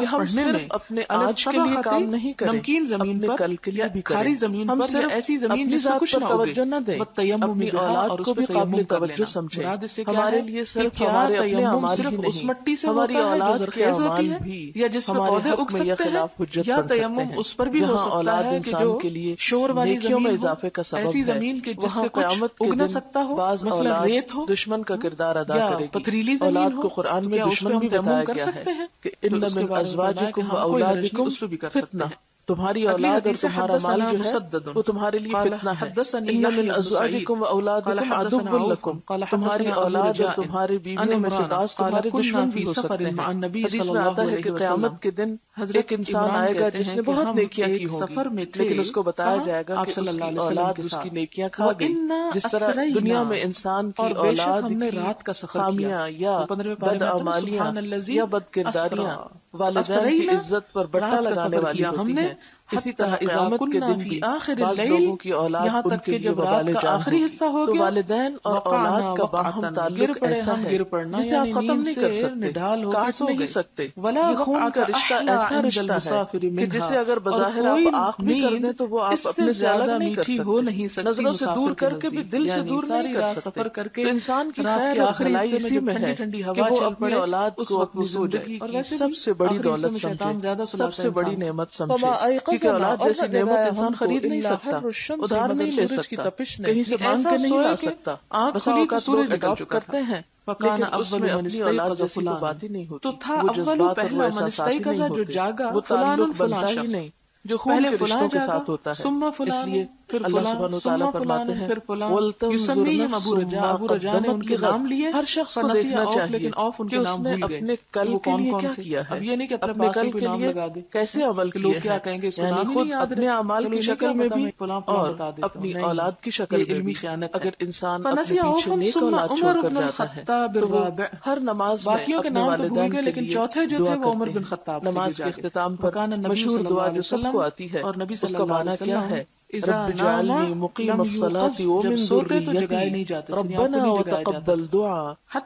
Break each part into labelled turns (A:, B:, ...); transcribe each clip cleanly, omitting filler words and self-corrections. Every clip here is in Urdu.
A: نماز
B: کہ ہم
A: پڑھنے میں
B: صرف اپنے آج کے لیے کام نہیں کریں،
A: نمکین زمین
B: اپنے
A: پر
B: کل کے لیے
A: یا
B: بھی کریں،
A: کھاری زمین
B: ہم
A: پر یا
B: صرف
A: ایسی زمین
B: اپنی
A: جس میں
B: ذات
A: کچھ
B: پر
A: نہ اگے،
B: توجہ نہ دیں،
A: والتیمم
B: اپنی
A: بہا،
B: اولاد
A: اور اس
B: کو
A: پہ
B: بھی قابل
A: تیمم کر
B: توجہ
A: لینا۔
B: سمجھیں۔
A: مراد اس سے کیا
B: ہمارے
A: ہے
B: لیے
A: کہ
B: صرف
A: کیا
B: ہمارے اپنے
A: تیمم
B: اعمال
A: صرف
B: ہی
A: اس
B: نہیں،
A: مٹی سے
B: ہماری
A: ہوتا ہے جو
B: اولاد کے
A: زرخیز ہوتی
B: اعمال
A: ہے
B: بھی
A: یا جس میں
B: ہمارے
A: پودے
B: حق
A: اگ
B: میں یا
A: سکتے ہیں،
B: خلاف حجت
A: یا
B: بن سکتے
A: تیمم
B: ہیں۔
A: اس پر بھی ہو
B: جہاں
A: سکتا
B: اولاد
A: ہے کہ
B: انسان
A: جو
B: کے لیے
A: شور والی
B: نیکیوں میں
A: زمین ہو،
B: اضافے کا
A: ایسی
B: سبب ہے،
A: زمین کہ جس
B: وہاں
A: سے کچھ
B: قیامت کے
A: اگ نہ
B: دن
A: سکتا ہو،
B: بعض
A: مثلا
B: اولاد
A: ریت ہو
B: دشمن کا کردار ادا
A: یا
B: کرے گی۔
A: پتھریلی زمین
B: اولاد
A: ہو،
B: کو قرآن
A: تو
B: میں
A: کیا اس پہ
B: دشمن
A: ہم
B: بھی
A: تیمم
B: بتایا
A: کر
B: گیا ہے
A: سکتے ہیں؟
B: کہ
A: تو
B: ان
A: اس کے
B: من
A: بارے میں فرمایا کہ
B: ازواجکم
A: ہاں کوئی حرج نہیں،
B: واولادکم
A: اس پہ بھی کر سکتے
B: فتنہ،
A: ہیں۔
B: تمہاری
A: اگلی
B: اولاد اور
A: حدیث ہے
B: تمہارا مال
A: حدثنا
B: جو ہے
A: مسدد
B: وہ تمہارے لیے
A: قال
B: فتنہ ہے۔
A: حدثني
B: ان من
A: يحيى بن سعيد
B: ازواجکم
A: قال
B: واولادکم
A: حدثنا
B: عدو
A: عوف
B: لکم،
A: قال
B: تمہاری
A: حدثنا ابو
B: اولاد اور
A: رجاء
B: تمہاری
A: عن
B: بیویوں میں سے
A: عمران
B: بعض
A: قال
B: تمہارے
A: كنا
B: دشمن بھی
A: في
B: ہو
A: سفر
B: سکتے ہیں۔
A: مع النبي
B: حدیث
A: صلی
B: میں
A: اللہ
B: آتا ہے
A: علیہ
B: کہ
A: وسلم،
B: قیامت کے دن
A: حضرت
B: ایک انسان
A: عمران
B: آئے گا
A: کہتے
B: جس
A: ہیں
B: نے
A: کہ
B: بہت
A: ہم
B: نیکیاں کی
A: ایک
B: ہوں گی،
A: سفر میں تھے،
B: لیکن اس کو بتایا
A: کہاں؟
B: جائے گا
A: آپ
B: کہ
A: صلی
B: اس
A: اللہ
B: کی
A: علیہ وسلم
B: اولاد
A: کے
B: اس کی
A: ساتھ،
B: نیکیاں کھا گئی،
A: وَإِنَّا
B: جس طرح
A: أَسْرَيْنَا،
B: دنیا میں انسان کی
A: اور بے شک
B: اولاد
A: ہم نے
B: کی
A: رات کا سفر کیا۔
B: خامیاں یا
A: وہ 15ویں پارے
B: بد
A: میں آتا ہے
B: اعمالیاں
A: سبحان الذی
B: یا بد
A: اسرا،
B: کرداریاں
A: تو
B: والدین کی
A: اسرینا
B: عزت پر بٹا
A: رات کا
B: لگانے
A: سفر
B: والی
A: کیا ہم
B: ہوتی
A: نے،
B: ہیں، اسی طرح قیامت کے دن بھی بعض لوگوں کی اولاد
A: یہاں
B: ان
A: تک
B: کے
A: کہ
B: لیے
A: جب
B: وبال
A: رات کا
B: جان
A: آخری
B: ہوگی۔
A: حصہ ہو
B: تو
A: گیا،
B: والدین اور اولاد کا باہم تعلق ایسا ہے جسے آپ ختم نہیں کر سکتے، کاٹ نہیں سکتے۔ یہ خون کا رشتہ ایسا رشتہ ہے کہ جسے اگر بظاہر آپ آنکھ بھی کر دیں تو وہ آپ اپنے سے الگ نہیں کر سکتے، نظروں سے دور کر کے بھی دل سے دور نہیں کر سکتے۔ تو انسان کی خیر اور بھلائی اسی میں ہے کہ وہ اپنی اولاد کو اپنی زندگی کی سب سے بڑی دولت سمجھے، سب سے بڑی نعمت سمجھے، کیونکہ اولاد جیسی نعمت انسان خرید نہیں سکتا، ادھار نہیں لے سکتا، کہیں سے مانگ کے نہیں لا سکتا۔ بسا اوقات لوگ اڈاپٹ کرتے ہیں لیکن اس میں اپنی اولاد جیسی کوئی بات ہی نہیں ہوتی، وہ جذبات اور وہ احساسات ہی نہیں ہوتے، وہ تعلق بنتا ہی نہیں جو خون کے رشتوں کے ساتھ ہوتا ہے۔ اس لیے اللہ سبحانہ وتعالیٰ فرماتے ہیں وَلْتَنظُرْ نَفْسٌ مَا قَدَّمَتْ لِغَدٍ، ہر شخص کو دیکھنا چاہیے کہ اس نے اپنے کل کے لیے کیا کیا ہے، اپنے کل کے لیے کیسے عمل کیے ہیں، یعنی خود اپنے اعمال کی شکل میں بھی اور اپنی اولاد کی شکل میں بھی۔ اگر انسان اپنے پیچھے نیک اولاد چھوڑ کر جاتا ہے تو وہ ہر نماز میں اپنے والدین کے لیے دعا کرتے ہیں۔ نماز کے اختتام پر مشہور دعا جو سب کو آتی ہے، اس کا معنی کیا ہے؟ رب اجعلنی مقیم الصلاة ومن ذریتی ربنا وتقبل دعا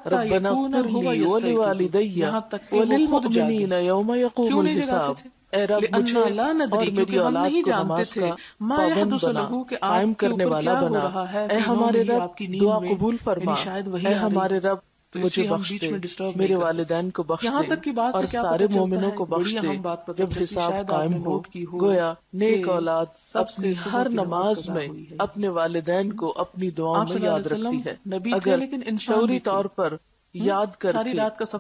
B: ربنا اغفر لی ولوالدی وللمؤمنین یوم یقوم الحساب۔ اے رب مجھے اور میری اولاد کو نماز کا پابند بنا، قائم کرنے والا بنا۔ اے ہمارے رب دعا قبول فرما، اے ہمارے رب مجھے بخش دے، میرے والدین کو بخش دے اور سارے مومنوں کو بخش دے جب حساب قائم ہو۔ گویا نیک اولاد اپنی ہر نماز میں اپنے والدین کو اپنی دعاؤں میں یاد رکھتی ہے۔ اگر شعوری طور پر یاد کر کے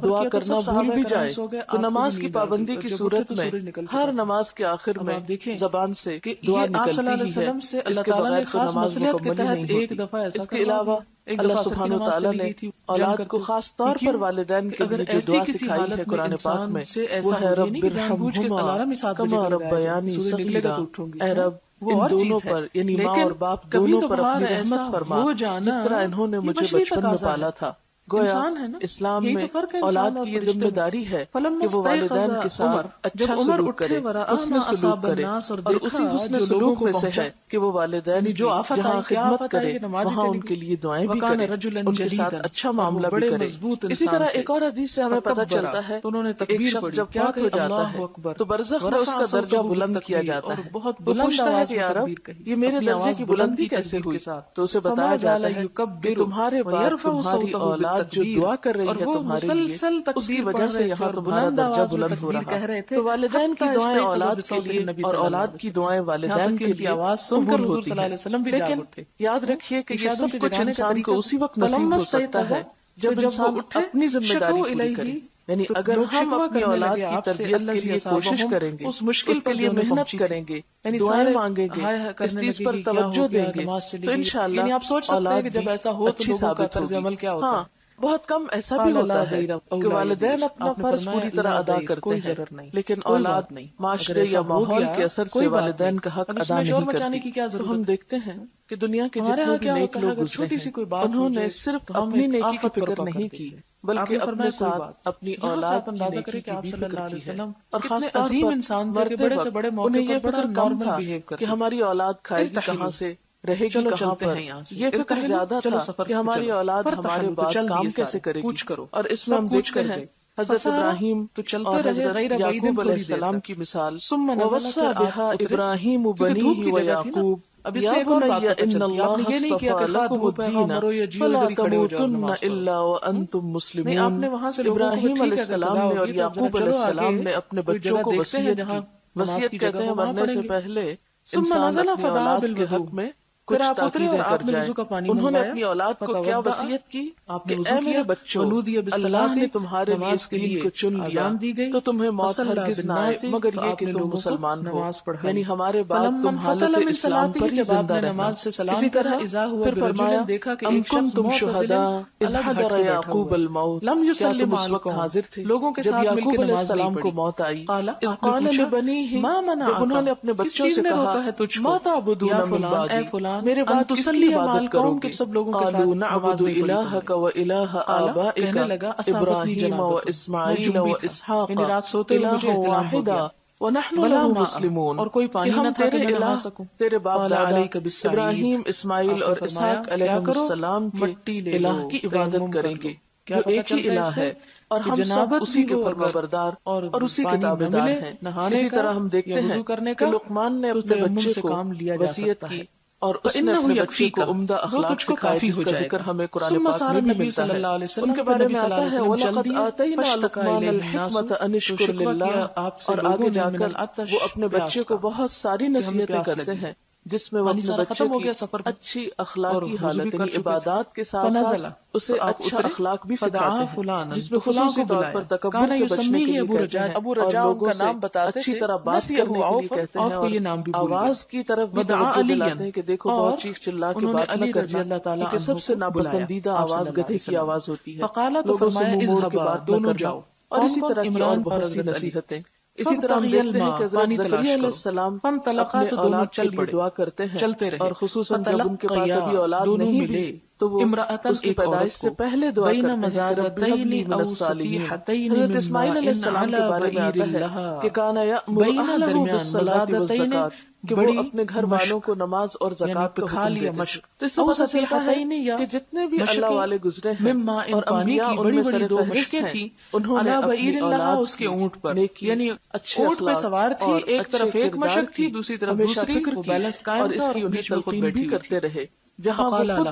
B: دعا کرنا بھول بھی جائے تو نماز کی پابندی کی صورت میں ہر نماز کے آخر میں زبان سے دعا نکلتی ہی ہے، اس کے بغیر تو نماز مکمل ہی نہیں ہوتی۔ اس کے علاوہ اللہ سبحانہ وتعالیٰ نے اولاد کو خاص طور پر والدین کے لیے جو دعا سکھائی ہے قرآن پاک میں وہ ہے رب ارحمہما کما ربیانی صغیرا، اے رب ان دونوں پر یعنی ماں اور باپ دونوں پر اپنی رحمت فرما جس طرح انہوں نے مجھے بچپن میں پالا تھا۔ گویا اسلام میں اولاد کی یہ ذمہ داری ہے کہ وہ والدین کے ساتھ اچھا سلوک کرے، حسن سلوک کرے، اور اسی حسن سلوک میں سے ہے کہ وہ والدین کی جہاں خدمت کرے وہاں ان کے لیے دعائیں بھی کرے، ان کے ساتھ اچھا معاملہ بھی کرے۔ اسی طرح ایک اور حدیث سے ہمیں پتہ چلتا ہے کہ ایک شخص جب فوت ہو جاتا ہے تو برزخ میں اس کا درجہ بلند کیا جاتا ہے۔ وہ پوچھتا ہے کہ یا رب یہ میرے درجے کی بلندی کیسے ہوئی؟ تو اسے بتایا جاتا ہے کہ تمہارے بعد تمہاری اولاد جو دعا کر رہی ہے تمہارے لیے اس کی وجہ سے یہاں تمہارا درجہ بلند ہو رہا ہے۔ تو والدین کی دعائیں اولاد کے لیے اور اولاد کی دعائیں والدین کے لیے قبول ہوتی ہیں، لیکن یاد رکھیے کہ یہ سب کچھ انسان کو اسی وقت نصیب ہو سکتا ہے جب انسان اپنی ذمہ داری پوری کرے۔ یعنی اگر ہم اپنی اولاد کی تربیت کے لیے کوشش کریں گے، اس کے لیے محنت کریں گے، دعائیں مانگیں گے، اس چیز پر توجہ دیں گے تو انشاءاللہ
A: آپ سوچ سکتے ہیں کہ جب ایسا ہو تو لوگوں کا طرز عمل کیا ہوتا ہے۔
B: بہت کم ایسا بھی ہوتا ہے کہ والدین اپنا فرض پوری طرح ادا کرتے ہیں لیکن اولاد معاشرے یا ماحول کے اثر سے والدین کا حق ادا نہیں کرتی۔ تو ہم دیکھتے ہیں کہ دنیا کے جتنے بھی نیک لوگ گزرے ہیں انہوں نے صرف اپنی نیکی کی فکر نہیں کی بلکہ اپنے ساتھ اپنی اولاد کی نیکی کی بھی فکر کی ہے، اور خاص طور پر مرتے وقت انہیں یہ فکر کم تھا کہ ہماری اولاد کھائے گی کہاں سے، رہے گی کہاں پر، یہ فکر زیادہ تھا کہ ہماری اولاد ہمارے بعد کام کیسے کرے گی۔ اور اس میں ہم دیکھتے ہیں حضرت ابراہیم اور حضرت یعقوب علیہ السلام کی مثال، وَوَصَّى بِهَا إِبْرَاهِيمُ بَنِيهِ وَيَعْقُوبُ يَا بُنَيَّ إِنَّ اللَّهَ اصْطَفَىٰ لَكُمُ الدِّينَ فَلَا تَمُوتُنَّ إِلَّا وَأَنْتُمْ مُسْلِمُونَ۔ ابراہیم علیہ السلام نے اور یعقوب علیہ السلام نے اپنے بچوں کو وصیت کی، وصیت کہتے ہیں مرنے سے پہلے انسان اپنی اولاد کے حق میں کچھ تاکیدیں کر جائے۔ انہوں نے اپنی اولاد کو کیا وصیت کی کہ اے میرے بچوں، اللہ نے تمہارے لیے اس دین کو چن لیا تو تمہیں موت ہرگز نہ آئے مگر یہ کہ تم مسلمان ہو، یعنی ہمارے بعد تم حالت اسلام پر ہی زندہ رہنا۔ اسی طرح پھر فرمایا ام کنتم شہداء اذ حضر یعقوب الموت، کیا تم اس وقت حاضر تھے جب یعقوب علیہ السلام کو موت آئی؟ اذ قال لبنیہ، جب انہوں نے اپنے بچوں سے کہا ما تعبدون من بعدی، میرے بعد کس کی عبادت کرو گے؟ قالوا نعبد الہک و الہ آبائک ابراہیم و اسماعیل و اسحاق الہ واحدا وَنَحْنُ لَهُ مُسْلِمُونَ،
A: اور کوئی پانی نہ تھا کہ میں نہا سکوں.
B: تیرے باپ دادا
A: ابراہیم،
B: اسماعیل اور اسحاق علیہ السلام کے الہ کی عبادت کریں گے جو ایک ہی الہ ہے، اور ہم سب اسی کے فرمانبردار اور اسی کے تابعدار ہیں. اسی طرح ہم دیکھتے ہیں کہ لقمان نے اپنے بچے کو وصیت کی اور اس نے اپنے بچے کو عمدہ اخلاق سکھائے جس کا ذکر ہمیں قرآن پاک میں بھی ملتا ہے. ان کے بارے میں آتا ہے وَلَقَدْ آتَيْنَا لُقْمَانَ الْحِكْمَةَ أَنِ اشْكُرْ لِلَّهِ، اور آگے جا کر وہ اپنے بچے کو بہت ساری نصیحتیں کرتے ہیں جس میں وہ اپنے بچے کی اچھی اخلاقی حالت یعنی عبادات کے ساتھ ساتھ اسے اچھا اخلاق بھی سکھاتے ہیں، جس میں خصوصی طور پر تکبر سے بچنے کے لیے کہتے ہیں
A: ابو رجاء ان کا نام بتاتے
B: اچھی طرح بات کرنے کے لیے کہتے ہیں، اور آواز کی طرف بھی توجہ دلاتے ہیں کہ دیکھو بہت چیخ چلا کے بات نہ کرنا، کیونکہ سب سے ناپسندیدہ آواز گدھے کی آواز ہوتی ہے. لوگوں سے منہ موڑ کے بات نہ کرنا، اور اسی طرح کی اور بہت سی نصیحتیں. اسی طرح ہم دیکھتے ہیں کہ حضرت زکریا علیہ السلام اپنے اولاد کے لیے دعا کرتے ہیں، اور خصوصاً جب ان کے پاس ابھی اولاد نہیں بھی تو وہ اس کی پیدائش سے پہلے دعا کرتے ہیں کہ رب هب لي من الصالحين. حضرت اسماعیل علیہ السلام کے بارے میں آتا ہے کہ کان یأمر اہلہ بالصلاۃ والزکاۃ، کہ وہ اپنے گھر والوں کو نماز اور زکات کا حکم دیتے تھے. تو اس سے پتہ چلتا ہے کہ جتنے بھی اللہ والے گزرے ہیں اور انبیاء ان میں سر فہرست ہیں، انہوں نے اپنی اولاد
A: اس کے اونٹ پر
B: یعنی
A: اچھے اونٹ پہ سوار تھی، ایک طرف ایک مشق تھی دوسری طرف دوسری، وہ بیلنس قائم تھا اور بیچ میں خود بیٹھی
B: کرتے رہے. جہاں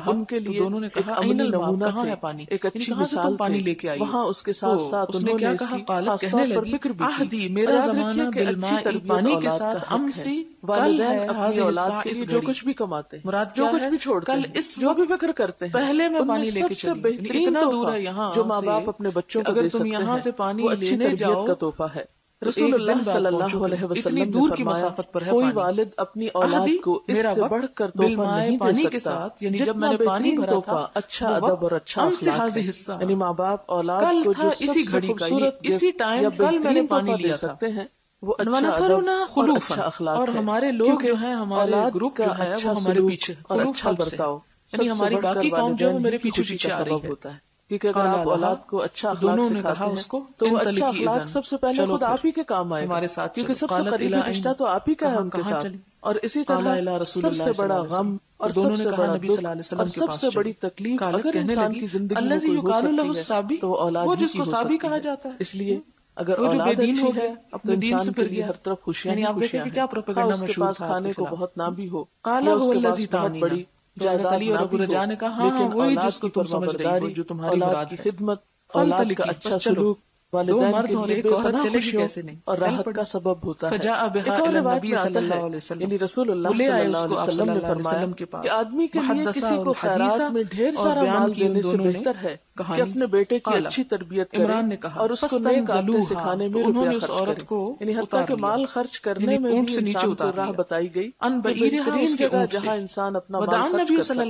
B: ان کے لیے
A: دونوں نے کہا
B: عملی نمونہ
A: کہاں ہے پانی،
B: ایک اچھی
A: مثال پانی لے کے آئی،
B: وہاں اس کے ساتھ ساتھ
A: اس نے کیا کہا، قالت کہنے لگی عہدی میرا زمانہ بالماء پانی کے ساتھ امسی کل ہے
B: اپنی اولاد کے لیے جو کچھ بھی کماتے ہیں،
A: مراد
B: جو کچھ بھی چھوڑتے
A: کل
B: ہیں،
A: اس
B: جو بھی فکر کرتے ہیں،
A: پہلے میں پانی لے کے
B: سب سے بہترین
A: اتنا دور ہے یہاں
B: جو ماں باپ اپنے بچوں کو
A: اگر
B: دے
A: تم
B: سکتے
A: یہاں
B: ہیں
A: سے پانی
B: وہ اچھی
A: لینے
B: تربیت کا تحفہ ہے. رسول اللہ صلی اللہ علیہ وسلم
A: اتنی دور کی مسافت پر ہے
B: کوئی والد اپنی اولاد کو اس سے بڑھ کر تحفہ نہیں دے
A: پانی
B: سکتا
A: کے ساتھ، یعنی جب میں نے پانی بھرا تھا
B: اچھا ادب اور اچھا اخلاق ہے. یعنی ماں باپ اولاد کو جو
A: اسی گھڑی کا اسی ٹائم کل میں نے پانی لیا
B: سکتے ہیں وہ اچھا ادب اور اچھا اخلاق
A: اور
B: ہے.
A: ہمارے لوگ جو ہیں ہمارے گروپ جو ہے وہ ہمارے پیچھے
B: اور اچھا برتاؤ
A: یعنی ہماری باقی قوم جو ہے وہ میرے پیچھے پیچھے آ رہی
B: ہوتا ہے. کیونکہ اگر آپ اولاد کو اچھا اخلاق سکھاتے ہیں تو وہ اچھا اخلاق سب سے پہلے خود آپ ہی کے کام آئے
A: ہمارے ساتھ،
B: کیونکہ سب سے قریبی رشتہ تو آپ ہی کا ہے ان کے ساتھ. اور اسی طرح سب سے بڑا غم اور سب سے بڑا دکھ اور سب سے بڑی تکلیف اگر انسان کی زندگی میں کوئی ہو سکتی ہے تو وہ اولاد ہی کی ہو سکتی ہے. اس لیے اگر اولاد اچھی ہے اپنے دین سے پھر بھی ہر طرف خوشیاں ہی خوشیاں ہیں. اس کے پاس کھانے کو بہت نہ بھی ہو یا اس کے پاس بہت بڑی جائیداد نہ بھی ہو، لیکن اولاد کی فرمانبرداری، اولاد کی خدمت، اولاد کا اچھا سلوک والدین کے لیے بے پناہ خوشیوں اور راحت کا سبب ہوتا ہے. ایک اور روایت میں آتا ہے یعنی رسول اللہ صلی اللہ علیہ وسلم نے فرمایا کہ آدمی کے لیے کسی کو خیرات میں ڈھیر سارا مال دینے سے بہتر ہے کہ اپنے بیٹے کی اچھی تربیت کرے اور اس کو نیک عادتیں سکھانے میں روپیہ خرچ کرے. یعنی حتیٰ کہ مال خرچ کرنے میں بھی انسان کو راہ بتائی گئی. بہترین جگہ جہاں انسان اپنا مال خرچ کر سکتا ہے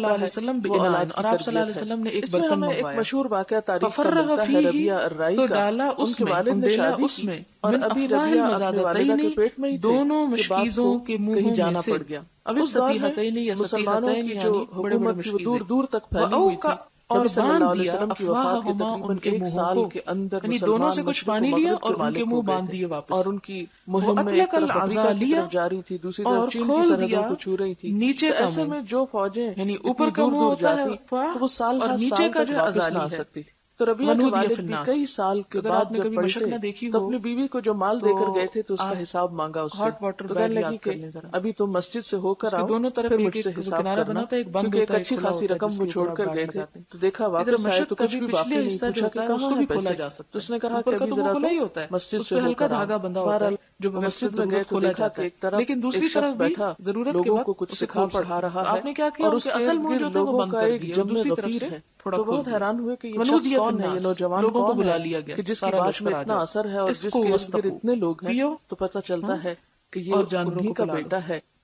B: وہ اولاد کی تربیت ہے. اس میں ہمیں ایک مشہور واقعہ تاریخ کا ملتا ہے ربیعہ الرائی کا. ان کے والد نے شادی کی اور ابھی ربیعہ اپنی والدہ کے پیٹ میں ہی تھے کہ باپ کو کہیں جانا پڑ گیا. اس دور میں مسلمانوں کی جو حکومت تھی وہ دور دور تک پھیلی ہوئی تھی. نبی صلی اللہ علیہ وسلم کی وفات کے تقریباً ایک سال کے اندر
A: دونوں سے کچھ پانی لیا اور ان کے منہ باندھ دیے واپس،
B: اور ان کی مہم میں ایک طرف افریقہ کی طرف جاری تھی، دوسری طرف چین کی سرحدوں کو چھو رہی تھی.
A: نیچے
B: ایسے میں جو فوجیں
A: یعنی اوپر کا
B: دور
A: منہ
B: دور
A: ہوتا ہے
B: جاتی وہ سال ہر سال تک واپس نہ آ سکتی. تو ربیعہ کے والد بھی کئی سال کے بعد جب پلٹے تو اپنی بیوی کو جو مال دے کر گئے تھے تو اس کا حساب مانگا اس سے. تو کہنے لگی کہ ابھی تم مسجد سے ہو کر آؤ پھر مجھ سے حساب کرنا، کیونکہ ایک اچھی خاصی رقم وہ چھوڑ کر گئے تھے. تو دیکھا واپس آئے تو کچھ بھی باقی نہیں، پوچھا کہ کہاں ہے پیسے. تو اس نے کہا کہ ابھی ذرا مسجد سے ہو کر آؤ. بہرحال جو مسجد میں گئے تو دیکھا کہ ایک طرف لیکن دوسری طرف بیٹھا لوگوں کو کچھ سکھا پڑھا رہا ہے اور اس کے ارد گرد لوگوں کا ایک جم غفیر ہے. تو بہت حیران ہوئے کہ یہ شخص کون ہے، یہ نوجوان کون ہے کہ جس کی بات میں اتنا اثر ہے اور جس کے اتنے لوگ ہیں. تو پتہ چلتا ہے کہ یہ انہی کا بیٹا ہے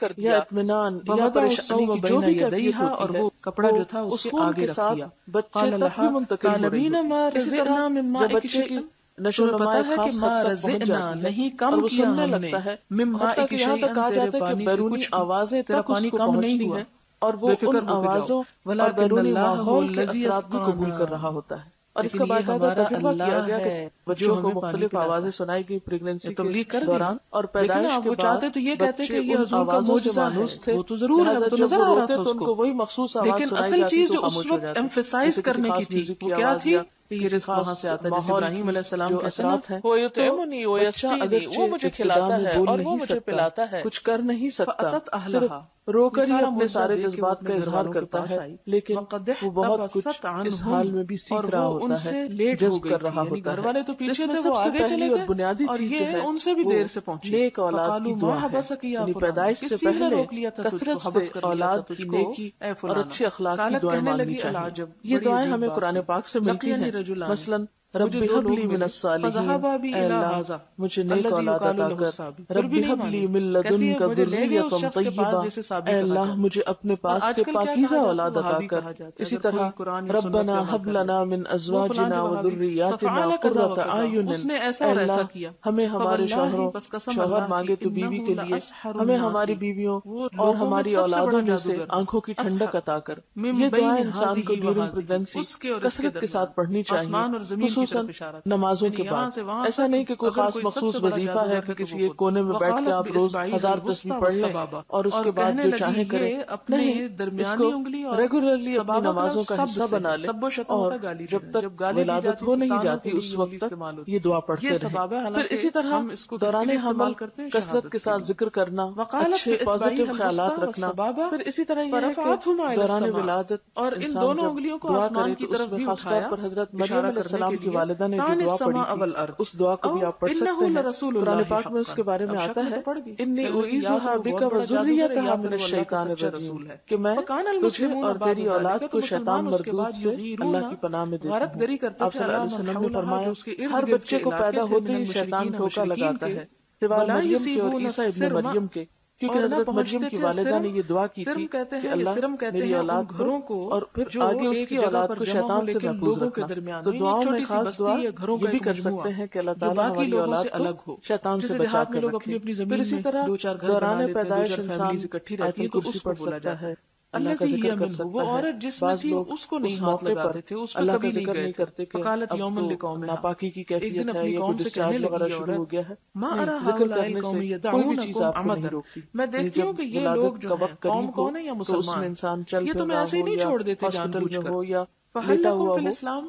B: کر دیا، اطمینان یا پریشانی کی جو بھی کیفیت ہوتی
A: اور
B: ہے،
A: وہ کپڑا جو تھا اس کے آگے رکھ دیا،
B: بچے تک بھی منتقل ہو رہی ہے۔ اسی طرح جب بچے کی نشو و نما خاص حد تک پہنچ جاتی ہے
A: نہیں کم
B: اور وہ
A: کیا
B: سننے
A: ہم نے،
B: لگتا ہے،
A: مما
B: حتیٰ کہ یہاں تک کہا جاتا ہے کہ بیرونی آوازیں
A: تیرا
B: تک اس
A: پانی
B: کو
A: کم نہیں
B: پہنچتی
A: ہوا،
B: ہیں اور وہ
A: بے فکر
B: ان
A: ہو کے جاؤ،
B: آوازوں اور
A: ولکن
B: بیرونی
A: اللہ
B: ماحول کے
A: الذی
B: اثرات بھی قبول
A: اسقانا،
B: کر رہا ہوتا ہے۔ اور اس
A: لیکن
B: کا
A: یہ
B: باقاعدہ
A: ہمارا
B: تجربہ کیا
A: اللہ
B: گیا کہ
A: ہے
B: بچوں
A: جو
B: کو
A: ہمیں پانی
B: مختلف
A: پلاتا
B: آوازیں
A: ہے۔
B: سنائی گئی پریگننسی کے
A: تبلیغ کر دی
B: دوران، اور
A: لیکن
B: پیدائش
A: اب
B: کے
A: وہ
B: بعد
A: چاہتے تو یہ کہتے کہ
B: بچے
A: یہ
B: ان
A: حضور کا
B: آوازوں سے
A: معجزہ ہے،
B: مانوس تھے،
A: وہ تو ضرور ہے،
B: لہٰذا
A: وہ تو
B: جب
A: نظر
B: وہ
A: آ رہا
B: روتے
A: تھا
B: تو
A: اس
B: ان
A: کو،
B: کو وہی مخصوص آواز
A: لیکن
B: سنائی
A: اصل
B: جاتی
A: چیز
B: تو
A: جو اس
B: خاموش ہو
A: وقت
B: جاتے،
A: ایمفسائز
B: جیسے کسی
A: کرنے کی
B: خاص
A: تھی
B: میوزک
A: وہ
B: کی
A: کیا
B: آواز
A: تھی
B: یا
A: کہ یہ
B: کسی
A: رزق وہاں
B: خاص
A: سے آتا ہے، جیسے
B: ماحول
A: ابراہیم
B: کی
A: علیہ السلام
B: جو
A: کہتے ہیں نا
B: اثرات ہیں۔
A: وہ
B: تو
A: یطعمنی
B: بچہ
A: ویسقینی،
B: اگرچہ
A: وہ مجھے
B: ابتدا
A: کھلاتا
B: میں
A: ہے
B: بول
A: اور وہ
B: نہیں
A: مجھے
B: سکتا،
A: پلاتا ہے،
B: کچھ کر نہیں سکتا،
A: فأتت
B: صرف
A: اہلہا،
B: رو
A: یہ
B: کر ہی
A: سارا
B: اپنے
A: معجزہ
B: سارے
A: دے کے وہ
B: جذبات
A: اپنے
B: کا
A: گھر
B: اظہار
A: والوں کے
B: کرتا
A: پاس
B: ہے،
A: آئی،
B: لیکن
A: وقد
B: وہ بہت کچھ
A: احتبست
B: اس
A: عنہم،
B: حال میں بھی
A: اور
B: سیکھ
A: وہ
B: رہا
A: ان
B: ہوتا ہے،
A: سے لیٹ ہو
B: جذب
A: گئی
B: کر
A: تھی،
B: رہا
A: یعنی
B: ہوتا
A: گھر
B: ہے۔
A: والے تو
B: اس
A: پیچھے
B: میں
A: تھے،
B: سب
A: وہ
B: سے
A: آگے
B: پہلی
A: چلے
B: اور
A: گئے
B: بنیادی
A: اور
B: چیز جو
A: یہ
B: ہے
A: ان سے بھی
B: وہ
A: دیر سے پہنچی۔
B: نیک اولاد کی
A: فقالوا ما
B: دعا ہے،
A: حبسک یا
B: یعنی
A: فلانا،
B: پیدائش سے
A: کس چیز نے
B: پہلے
A: روک لیا تھا تجھ کو،
B: کثرت
A: حبس
B: سے
A: کر لیا تھا
B: اولاد
A: تجھ
B: کی
A: کو،
B: نیکی
A: اے
B: اور
A: فلانا۔
B: اچھے اخلاق کی
A: قالت
B: دعائیں
A: کہنے
B: مانگنی
A: لگی
B: چاہیے۔
A: العجب،
B: یہ
A: بڑی
B: دعائیں
A: عجیب
B: ہمیں
A: بات
B: قرآن
A: ہے،
B: پاک سے ملتی
A: لقینی
B: ہیں،
A: رجلان،
B: مثلاً رب هب لی من الصالحین، اے اللہ مجھے نیک اولاد عطا کر، رب هب لی من لدنک ذریۃ طیبہ، اے اللہ مجھے اپنے پاس سے پاکیزہ اولاد عطا کر. اسی طرح ربنا هب لنا من ازواجنا وذریاتنا قرۃ اعین، اے اللہ ہمیں ہمارے شوہر مانگے تو بیوی کے لیے ہمیں ہماری بیویوں اور ہماری اولادوں میں سے آنکھوں کی ٹھنڈک عطا کر. یہ دعا انسان کو ڈیورنگ پریگنسی کثرت کے ساتھ پڑھنی چاہیے، خصوصاً نمازوں کے بعد. ایسا نہیں کہ کوئی خاص مخصوص وظیفہ ہے کہ کسی ایک کونے میں بیٹھ کے آپ روز 1000 تسبیح پڑھ لیں اور اس کے بعد جو چاہیں کریں. نہیں، اس کو ریگولرلی اپنی نمازوں کا حصہ بنا لیں اور جب تک ولادت ہو نہیں جاتی اس وقت تک یہ دعا پڑھتے رہیں. پھر اسی طرح دوران حمل کثرت کے ساتھ ذکر کرنا، اچھے پازیٹیو خیالات رکھنا. پھر اسی طرح یہ ہے کہ دوران ولادت
A: اور ان دونوں انگلیوں کو آسمان کی طرف بھی
B: خاص طور پر حضرت مریم علیہ السلام کی والدہ نے جو دعا پڑھی تھی اس دعا کو بھی آپ پڑھ سکتے ہیں. قرآن پاک میں اس کے بارے میں آتا ہے انی اعیذھا بک وذریتھا من الشیطان الرجیم، کہ میں تجھے اور تیری اولاد کو شیطان مردود سے اللہ کی پناہ میں دیتا ہوں. آپ صلی اللہ علیہ وسلم نے فرمایا ہر بچے کو پیدا ہوتے ہی شیطان دھوکہ لگاتا ہے سوائے مریم کے اور عیسیٰ ابن مریم کے، کیونکہ حضرت مریم کی والدہ نے یہ دعا کی تھی کہ اللہ میری اولاد کو اور پھر آگے اس کی اولاد کو شیطان سے محفوظ رکھنا. تو دعاؤں میں خاص دعا یہ بھی کر سکتے ہیں کہ اللہ تعالیٰ ہماری اولاد کو شیطان سے بچا کر رکھے. پھر اسی طرح دوران پیدائش انسان آیت الکرسی پڑھ سکتا ہے، اللہ کا ذکر کر سکتا ہے. بعض لوگ اس موقع پر اللہ کا ذکر نہیں کرتے کہ اب ناپاکی کی کیفیت ہے یا کوئی ڈسچارج وغیرہ شروع ہو گیا ہے. ذکر کرنے سے کوئی بھی چیز آپ کو نہیں روکتی.
A: میں دیکھتی ہوں کہ یہ لوگ جو ہیں قوم کون ہے یا مسلمان،
B: انسان چل
A: یہ تمہیں ایسے ہی نہیں چھوڑ دیتے جان بوجھ کر
B: ہو یا
A: لیٹا ہوا ہو،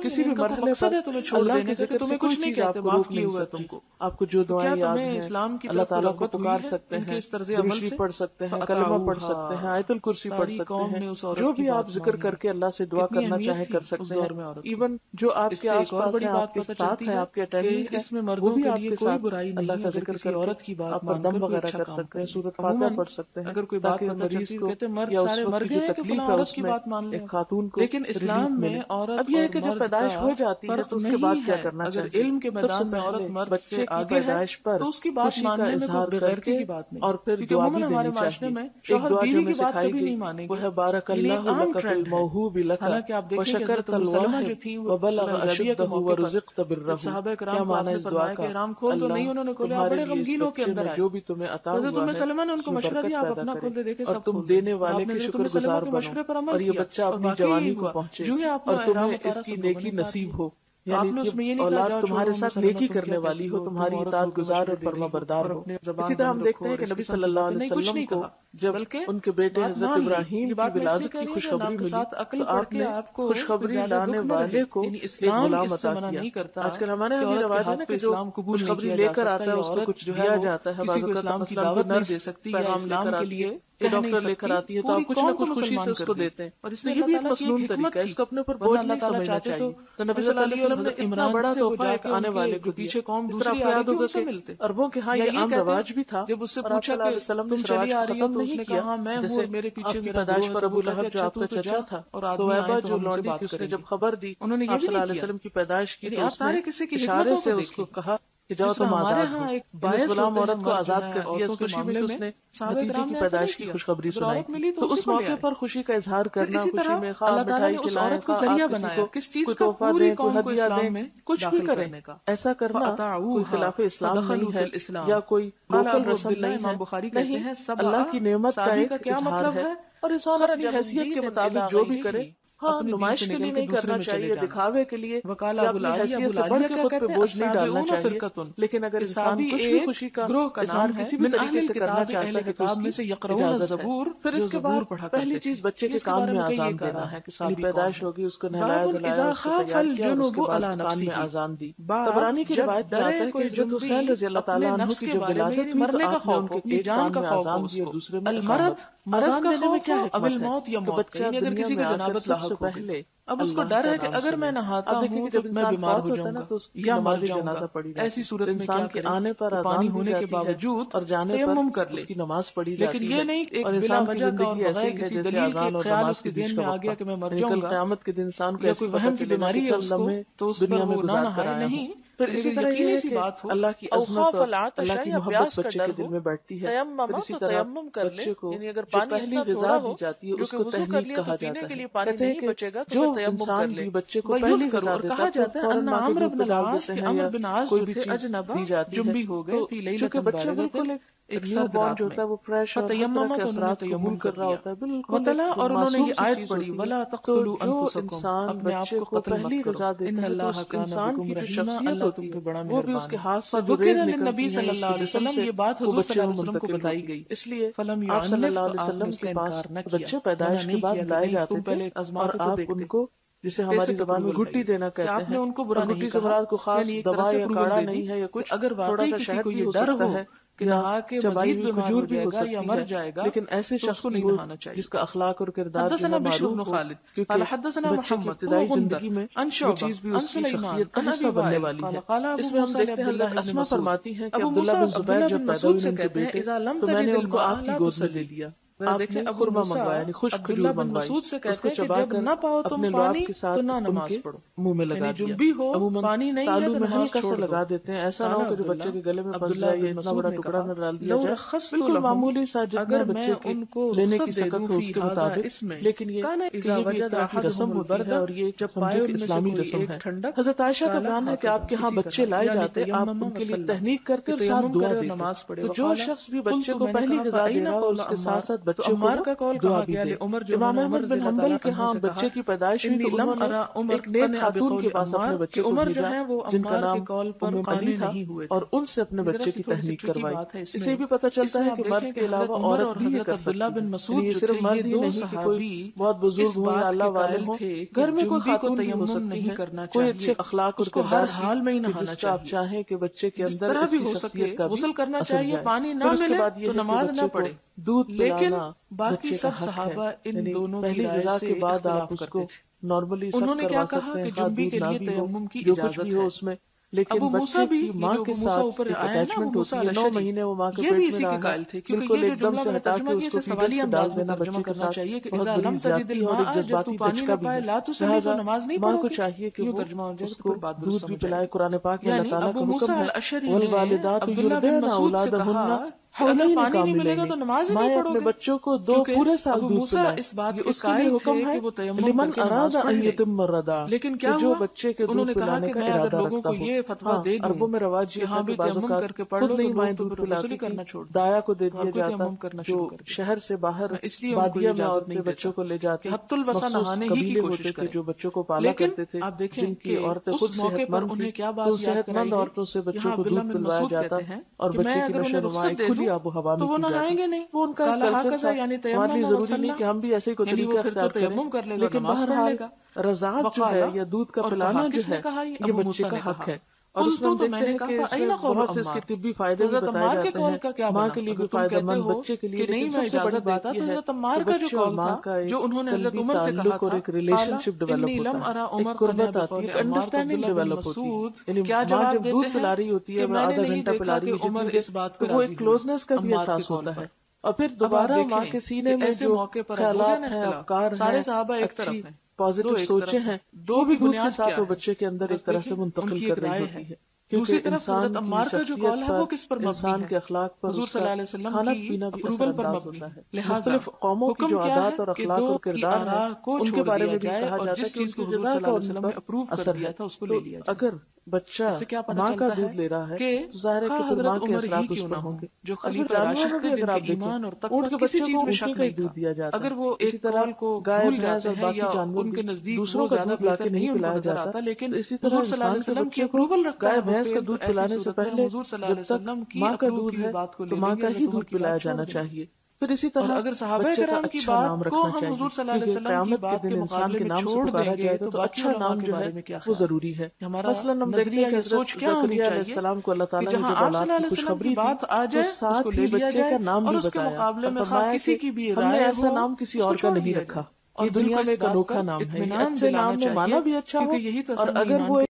A: کسی بھی مرحلے پر تمہیں چھوڑ دینے سے تمہیں کچھ نہیں کہتے، معاف کیے ہوئے تم کو.
B: آپ کو جو دعائیں یاد ہیں
A: اسلام کی
B: اللہ تعالیٰ کو پکار
A: پکار
B: سکتے ہیں، اس طرز عمل سے پڑھ سکتے ہیں، کلمہ پڑھ سکتے ہیں، آیت الکرسی پڑھ سکتے ہیں، جو بھی آپ ذکر کر کے اللہ سے دعا کرنا چاہیں کر سکتے ہیں. ایون جو آپ کے آس پاس ہیں، آپ کے ساتھ ہیں، آپ کے اٹینڈنٹ
A: اس میں مردوں کے لیے کوئی برائی نہیں،
B: اللہ کا ذکر کر عورت کی بات آپ دم وغیرہ کر سکتے ہیں، سورۃ فاتحہ پڑھ سکتے ہیں.
A: اگر کوئی بات
B: مریض کو
A: مرد
B: یا اس
A: سارے مر
B: وقت جو
A: گئے
B: تکلیف ہے اس میں ایک خاتون کو
A: لیکن اسلام میں عورت
B: اب یہ ہے کہ جب پیدائش ہو جاتی ہے تو اس کے بعد کیا کرنا چاہیے.
A: اگر علم کے میدان میں عورت مرد سے آگے ہے تو اس کی بات ماننے میں کوئی بغیرتی کی بات نہیں.
B: اور پھر دعا بھی
A: ہمارے
B: دینی
A: معاشرے میں
B: چاہیے.
A: شوہر بیوی کی بات کبھی نہیں مانے
B: وہ ہے بارک اللہ لک فی الموہوب لک وشکرت اللہ وبلغ اشدہ ورزقت برہ.
A: صحابہ کرام مانا اس دعا کا ارام کھول تو نہیں انہوں نے کھولا، بڑے غمگین ہو کے اندر آئے.
B: جو بھی تمہیں عطا ہوا ہے
A: حضرت سلمہ نے ان کو مشورہ دیا آپ اپنا کھول دے دیکھیں سب
B: تم دینے والے کے شکر گزار بنو اور یہ بچہ اپنی جوانی کو پہنچے اور تمہیں اس کی نیکی نصیب ہو. یعنی اولاد تمہارے ساتھ نیکی کرنے والی ہو، تمہاری اطاعت گزار اور فرما بردار ہو. اسی طرح ہم دیکھتے ہیں کہ نبی صلی اللہ علیہ وسلم کو جب ان کے بیٹے حضرت ابراہیم کی ولادت کی خوشخبری ملی تو آپ نے خوشخبری لانے والے کو ایک غلام عطا کیا. آج کل ہمارے یہاں بھی رواج ہے نا کہ جو خوشخبری لے کر آتا ہے اس کو کچھ دیا جاتا ہے.
A: کسی کو اسلام کی دعوت نہیں دے سکتی یا اسلام کے لیے
B: ڈاکٹر لے کر آتی ہے تو آپ کچھ نہ کچھ خوشی سے اس کو دیتے ہیں. اور اس میں یہ بھی ایک مصنون طریقہ ہے، اس کو اپنے اوپر بوجھ نہیں سمجھنا چاہیے. تو نبی صلی اللہ علیہ وسلم نے اتنا بڑا تحفہ ایک آنے والے کو پیچھے قوم دوسری یاد ہوگا کہ ملتے اربوں کے ہاں یہ عام رواج بھی تھا.
A: جب اس سے پوچھا کہ تم چلی آ رہی ہو تو اس نے کہا میں ہوں، میرے پیچھے میرا پیدائش پر ابو لہب جو آپ کا چچا تھا اور سویبہ جو لونڈی تھی اس نے جب خبر دی انہوں نے صلی اللہ علیہ وسلم کی پیدائش کی تو اس نے اشارے سے اس کو کہا کہ جاؤ تم آزاد ہو. اس غلام عورت کو آزاد کر دیا اس خوشی میں اس نے بھتیجے کی پیدائش کی خوشخبری سنائی. تو اس موقع پر خوشی کا اظہار کرنا، خوشی میں اللہ تعالیٰ نے اس عورت کو ذریعہ بنایا کس چیز کا؟ پوری قوم کو اسلام میں
B: کچھ بھی کرنے کا. ایسا کرنا کوئی خلاف اسلام نہیں ہے یا کوئی لوکل رسم نہیں ہے.
A: بخاری کہتے ہیں سب
B: اللہ کی نعمت کا ایک اظہار ہے اور انسان اپنی حیثیت کے مطابق جو بھی کرے، ہاں نمائش کے لیے نہیں کرنا چاہیے، دکھاوے کے لیے یا اپنی حیثیت سے بڑھ کے خود پہ بوجھ نہیں ڈالنا چاہیے. لیکن اگر انسان کچھ بھی خوشی کا اظہار کسی بھی طریقے سے کرنا چاہتا ہے تو اس کی اجازت ہے. پھر اس کے بعد پہلی چیز بچے کے کان میں آذان دینا ہے. پیدائش ہوگی اس کو نہلایا دھلایا اس کو تیار کیا اور اس کے بعد کان میں آذان دی. طبرانی کی روایت میں آتا ہے کہ حضرت حسین رضی اللہ تعالیٰ عنہ کی جب ولادت ہوئی تو آپ نے ان کے ایک کان میں آذان دی اور دوسرے میں اقامت. مرض کا خوف ہو اول موت یا موت، یعنی اگر کسی کو جنابت لاحق ہو گئی، اب اس کو ڈر ہے کہ اگر میں نہاتا ہوں تو میں بیمار ہو جاؤں گا یا مر جاؤں گا، ایسی صورت میں کیا کرے؟ آنے پر پانی ہونے کے باوجود اور جانے تیمم کر لے، اس کی نماز پڑھی جاتی ہے، لیکن یہ نہیں ایک بلا وجہ کا اور بغیر کسی دلیل کے خیال اس کے ذہن میں آ گیا کہ میں مر جاؤں گا، قیامت کے دن انسان کو کوئی وہم کی بیماری ہے اس کو تو اس پر وہ نہ نہائے نہیں۔ پھر اسی طرح یہ ہے کہ اللہ کی عظمت اور اللہ کی محبت بچے کے دل میں بیٹھتی ہے، پھر اسی طرح بچے کو جو پہلی غذا دی جاتی ہے اس کو تحنیک کہا جاتا ہے، کہتے ہیں کہ جو انسان بھی بچے کو پہلی غذا دیتا ہے تو فوراً ماں کے دودھ پہ ڈال دیتے ہیں یا کوئی بھی چیز دی جاتی ہے، چونکہ بچے بالکل ایک نیو بورن جو ہوتا ہے وہ فریش اور طرح کے اثرات قبول کر رہا ہوتا ہے، بالکل اور انہوں نے یہ آیت پڑھی ولا تقتلوا انفسکم، اپنے آپ کو پہلی غذا دیتا ہے تو اس انسان کی جو شخصیت ہوتی ہے وہ بھی اس کے ہاتھ سے جو ریز نکلتی ہے، نبی صلی اللہ علیہ وسلم یہ بات حضور صلی اللہ علیہ وسلم کو بتائی گئی، اس لیے آپ صلی اللہ علیہ وسلم کے پاس بچے پیدائش کے بعد لائے جاتے تھے اور آپ ان کو جسے ہماری زبان میں گھٹی دینا کہتے ہیں، ان کو گھٹی سے مراد کو خاص دوا یا کاڑھا نہیں ہے یا کچھ، اگر واقعی کسی کو یہ ڈر ہو کہ نہا کے مزید بیمار ہو جائے گا یا مر جائے گا، لیکن ایسے شخص کو نہیں نہانا چاہیے جس کا اخلاق اور کردار
A: حدثنا بشر بن خالد قال حدثنا محمد
B: ابتدائی زندگی میں وہ چیز بھی اس کی شخصیت کا حصہ بننے والی ہے۔ اس میں ہم دیکھتے ہیں حضرت اسما فرماتی ہیں کہ عبداللہ بن زبیر جب پیدا ہوئے ان کے بیٹے تو میں نے ان کو آپ کی گود میں لے لیا، آپ نے خرما منگوایا یعنی خشک کھجور منگوائی، اس کو چبا کر اپنے لعاب کے ساتھ ان کے منہ میں لگا دیا، عموماً تالو میں ہلکا سا لگا دیتے ہیں، ایسا نہ ہو کہ جو بچے کے گلے میں پھنس جائے یا اتنا بڑا ٹکڑا نہ ڈال دیا جائے، بالکل معمولی سا جتنا بچے کے لینے کی سکت ہو اس کے مطابق، لیکن یہ بھی ایک طرح کی رسم ہوتی ہے اور یہ سمجھے کہ اسلامی رسم ہے۔ حضرت عائشہ کا بیان ہے کہ آپ کے ہاں بچے لائے جاتے آپ ان کے لیے تحنیک کرتے اور ساتھ دعا دیتے، تو جو شخص بھی بچے کو پہلی غذا دے رہا ہو اس کے ساتھ ساتھ بچے کو دعا بھی دے۔ امام احمد بن حنبل کے ہاں بچے کی پیدائش ہوئی تو انہوں نے ایک نیک خاتون کے پاس اپنے بچے کو بھیجا جن کا نام ام علی تھا اور ان سے اپنے بچے کی تحنیک کروائی۔ اسے بھی پتہ چلتا ہے کہ مرد کے علاوہ عورت بھی یہ کر سکتی ہے، یہ صرف مرد ہی نہیں کہ کوئی بہت بزرگ ہو یا اللہ والے ہوں، گھر میں کوئی خاتون بھی ہو سکتی ہے، کوئی اچھے اخلاق اور کردار حال میں ہی نہانا چاہیے، آپ چاہیں کہ بچے کے اندر اس کی شخصیت کا غسل کرنا چاہیے، پانی نہ ملے تو نماز نہ پڑھے، دودھ
A: لیکن باقی
B: سب
A: صحابہ ان دونوں
B: پہلی غذا کے بعد آپ اس کو نارملی
A: انہوں نے کیا کہا کہ جنبی کے لیے تیمم کی اجازت ہے
B: اس میں، لیکن
A: ابو موسیٰ بھی
B: ماں کے ساتھ
A: اوپر آیا ہے نا، ابو موسیٰ
B: 9 مہینے وہ ماں کے
A: یہ بھی
B: پیٹ
A: اسی
B: میں
A: کے
B: رہا
A: قائل تھے، کیونکہ
B: بالکل
A: یہ جو
B: ایک دم
A: جملہ
B: سے
A: میں نے
B: ہٹا
A: ترجمہ
B: کے
A: کیا
B: اس کو
A: اسے سوالی
B: فیڈرز کو ڈال
A: انداز میں
B: دینا
A: ترجمہ
B: بچے کے
A: کرنا
B: ساتھ
A: چاہیے کہ
B: بہت
A: اذا
B: بڑی
A: لم تجد
B: زیادتی اور ایک
A: الماء، جب تو
B: جذباتی
A: پانی نہ پائے لا تصلی تو نماز نہیں
B: ماں
A: پڑھو
B: کو
A: گے،
B: چاہیے کہ
A: یوں
B: وہ
A: ترجمہ ہو جائے
B: اس
A: تو
B: کو
A: پھر بات
B: دودھ بھی پلائے، قرآن پاک میں اللہ
A: یعنی
B: تعالیٰ
A: ابو
B: کا
A: موسیٰ
B: حکم ہے
A: الاشعری نے
B: والوالدات
A: عبداللہ بن
B: یرضعن
A: مسعود سے کہا
B: اولادہن
A: کہ اگر
B: حولین
A: پانی نہیں ملے گا
B: کاملین،
A: تو نماز ہی
B: مائیں
A: نہیں پڑھو
B: اپنے
A: گے،
B: بچوں کو 2
A: کیونکہ
B: پورے سال
A: ابو
B: دودھ
A: موسیٰ
B: پلائے،
A: اس بات
B: یہ
A: کے
B: اس کے لیے
A: قائل
B: حکم
A: تھے
B: ہے
A: کہ وہ تیمم
B: لمن
A: کر کے
B: اراد
A: نماز پڑھ
B: ان
A: لے،
B: یتم الرضاع،
A: لیکن
B: کہ
A: کیا
B: جو
A: ہوا
B: بچے کے
A: انہوں
B: دودھ
A: نے کہا
B: پلانے
A: کہ
B: کا
A: میں اگر
B: ارادہ
A: لوگوں
B: رکھتا
A: کو
B: ہو،
A: یہ فتویٰ
B: ہاں
A: دے دوں
B: عربوں میں رواج
A: کہ
B: یہ
A: ہاں
B: تھا
A: بھی
B: کہ بعض
A: تیمم
B: اوقات
A: کر کے پڑھ
B: خود
A: لو
B: نہیں
A: تو
B: مائیں
A: لوگ تو
B: دودھ
A: پھر غسل
B: پلاتی
A: ہی
B: تھی،
A: کرنا چھوڑ دیں،
B: دایا کو دے
A: تو
B: دیا
A: ہر کوئی
B: جاتا
A: تیمم کرنا
B: جو
A: شروع کر دے،
B: شہر سے باہر
A: اس لیے ان کو
B: بادیہ میں
A: اجازت
B: عورتیں
A: نہیں
B: بچوں
A: دیتا
B: کو لے جاتی،
A: کہ حت الوسع
B: مخصوص
A: نہانے ہی کی
B: قبیلے
A: کوشش
B: ہوتے تھے
A: کریں،
B: جو بچوں کو پالا
A: لیکن
B: کرتے تھے،
A: آپ دیکھیں
B: جن کی
A: کہ
B: عورتیں خود
A: اس موقع
B: صحت
A: پر
B: مند
A: انہیں
B: تھی
A: کیا
B: تو
A: بات یاد
B: صحت
A: کرائی
B: مند
A: گئی،
B: عورتوں سے بچوں
A: یہاں
B: کو
A: عبداللہ
B: دودھ
A: بن
B: پلوایا
A: مسعود
B: جاتا
A: کہتے ہیں
B: اور
A: کہ میں
B: بچے کی
A: اگر
B: نشو
A: انہیں
B: نما
A: رخصت دے
B: کھلی
A: دوں
B: آب و ہوا
A: تو
B: میں
A: وہ
B: کی
A: نہائیں
B: جاتی،
A: گے نہیں،
B: وہ ان کا ایک
A: قال
B: کلچر
A: ہکذا
B: تھا،
A: یعنی
B: ہمارے لیے
A: تیمم
B: ضروری نہیں کہ ہم بھی ایسے ہی کوئی
A: یعنی وہ
B: طریقہ
A: پھر تو
B: اختیار کریں،
A: تیمم کر لے گا،
B: لیکن
A: نماز پڑھ لے
B: بہرحال
A: گا،
B: رضاعت جو ہے یا دودھ کا
A: اور
B: پلانا
A: کہا
B: جو
A: کس نے
B: ہے
A: کہا
B: یہ
A: ابو
B: بچے
A: موسیٰ
B: کا
A: نے
B: حق
A: کہا،
B: ہے، اور اس میں ہم
A: تو میں
B: دیکھتے
A: نے
B: ہیں کہ
A: کہا
B: اس میں
A: اینا قول
B: بہت سے اس کے
A: عمار،
B: طبی فائدے
A: تو
B: بھی
A: حضرت
B: بتائے
A: عمار کے
B: جاتے
A: قول
B: ہیں
A: کا کیا
B: ماں
A: بنا؟
B: کے لیے
A: اگر
B: بھی
A: تم
B: فائدہ
A: کہتے
B: مند
A: ہو
B: بچے کے لیے،
A: کہ
B: لیکن
A: نہیں میں
B: سب سے بڑی
A: اجازت
B: بات
A: دیتا
B: یہ
A: تو
B: ہے
A: حضرت
B: کہ
A: عمار کا جو
B: بچے اور
A: قول
B: ماں
A: تھا
B: کا ایک
A: جو انہوں نے حضرت
B: قلبی
A: عمر سے کہا
B: تعلق اور
A: تھا،
B: ایک ریلیشن شپ ڈیولپ
A: انی لم
B: ہوتا
A: ارا
B: ہے،
A: عمر
B: ایک قربت آتی ہے، ایک انڈرسٹینڈنگ ڈیولپ ہوتی ہے، یعنی
A: کیا
B: ماں
A: جواب
B: جب
A: دیتے
B: دودھ
A: ہیں
B: پلا رہی ہوتی ہے
A: کہ میں نے
B: آدھا
A: نہیں
B: گھنٹہ
A: دیکھا
B: پلا
A: کہ
B: رہی ہے
A: عمر
B: جتنی
A: اس بات
B: تو
A: پہ
B: وہ
A: راضی
B: ایک کلوزنس کا بھی
A: عمار کے
B: احساس
A: قول
B: ہوتا ہے،
A: پر۔
B: اور پھر
A: اب آپ
B: دوبارہ ماں
A: دیکھیں
B: کے سینے
A: کہ
B: میں
A: ایسے
B: جو
A: موقع پر اب ہو گیا
B: خیالات
A: نا
B: ہیں،
A: اختلاف،
B: افکار
A: سارے
B: ہیں،
A: صحابہ ایک طرف
B: اچھی
A: ہیں، دو
B: پازیٹیو
A: ایک
B: سوچیں
A: طرف
B: ہیں،
A: دو
B: وہ بھی
A: کی
B: دودھ کے
A: بنیاد
B: ساتھ
A: کیا
B: وہ
A: ہے؟
B: بچے کے اندر
A: بس
B: ایک طرح سے
A: دیکھیں، ان
B: منتقل
A: کی
B: کر
A: ایک
B: رہی
A: رائے
B: ہوتی
A: ہے۔
B: ہے،
A: دوسری
B: کیونکہ
A: طرف
B: انسان
A: حضرت
B: کی
A: عمار کا جو قول
B: شخصیت
A: ہے وہ
B: پر،
A: کس پر مبنی
B: انسان
A: ہے؟
B: کے اخلاق پر،
A: حضور
B: اس
A: صلی
B: کا
A: اللہ علیہ وسلم
B: کھانا
A: کی
B: پینا بھی اثر
A: اپروول پر
B: انداز
A: مبنی
B: ہوتا
A: ہے،
B: ہے،
A: لہٰذا
B: مختلف قوموں کی
A: حکم
B: جو
A: کیا
B: عادات
A: ہے
B: اور
A: کہ
B: اخلاق
A: دو
B: اور
A: کی
B: کردار ہیں
A: آراء کو
B: ان کے
A: چھوڑ
B: بارے
A: دیا
B: میں بھی
A: جائے
B: کہا
A: اور
B: جاتا ہے
A: جس
B: کہ ان
A: چیز
B: کی
A: کو حضور
B: غذا
A: صلی اللہ
B: کا
A: علیہ
B: ان
A: وسلم
B: پر
A: نے اپروو کر
B: اثر
A: دیا
B: ہے،
A: تھا اس کو
B: تو
A: لے لیا جائے۔
B: اگر بچہ
A: اس سے کیا پتہ
B: ماں کا
A: چلتا
B: دودھ لے رہا ہے
A: کہ
B: تو ظاہر ہے کہ
A: خواہ
B: پھر ماں
A: حضرت
B: کے
A: عمر ہی
B: اثرات اس
A: کیوں
B: پر
A: نہ
B: ہوں
A: ہوں
B: گے،
A: جو
B: اور پھر
A: خلیفہ
B: جانوروں میں
A: راشد
B: بھی
A: تھے
B: اگر
A: جن
B: آپ
A: کے
B: دیکھیں
A: ایمان اور
B: اونٹ
A: تقویٰ
B: کے
A: کسی
B: بچوں
A: چیز
B: کو
A: میں
B: اونٹنی
A: شک
B: کا ہی
A: نہیں
B: دودھ
A: تھا،
B: دیا جاتا
A: اگر
B: ہے،
A: وہ
B: اسی
A: ایک
B: طرح
A: قول کو
B: گائے
A: بھول
B: بھینس
A: جاتے
B: اور
A: ہیں یا
B: باقی جانور
A: ان
B: بھی
A: کے نزدیک
B: دوسروں
A: وہ
B: کا
A: زیادہ
B: دودھ لا کے
A: بہتر
B: نہیں
A: نہیں ان کو
B: پلایا
A: نظر
B: جاتا،
A: آتا، لیکن
B: تو اسی طرح
A: حضور صلی اللہ علیہ
B: انسان کے
A: وسلم کی
B: بچے کو
A: اپروول رکھتا
B: گائے
A: ہے وہ
B: بھینس کا
A: فعل، تو
B: دودھ
A: ایسی
B: پلانے سے
A: صورت میں ہم
B: پہلے
A: حضور صلی اللہ
B: جب
A: علیہ
B: تک
A: وسلم کی
B: ماں کا
A: اپروو
B: دودھ
A: کی
B: ہے
A: بات کو
B: تو
A: لے
B: ماں
A: لیں گے،
B: کا ہی
A: حضرت عمر
B: دودھ
A: کی
B: پلایا
A: بات چھوڑ
B: جانا
A: دیں گے۔
B: چاہیے، پھر اسی طرح
A: اگر صحابہ کرام کی بات کو ہم حضور صلی اللہ علیہ وسلم کی بات کے مقابلے میں چھوڑ دیں گے تو اچھا نام جو ہے
B: وہ ضروری ہے.
A: مثلاً ہم دیکھتے ہیں کہ سوچ کیا ہونی چاہیے
B: السلام کو اللہ تعالیٰ نے
A: جہاں آپ صلی اللہ علیہ وسلم کی بات آ جائے اس کو لے لیا جائے اور اس کے مقابلے میں کسی کی بھی
B: ہم نے
A: رائے
B: ایسا نام کسی اور کا نہیں رکھا. یہ دنیا میں ایک انوکھا نام ہے. اچھے نام میں مانا بھی اچھا ہو,
A: یہی تو
B: اور اگر وہ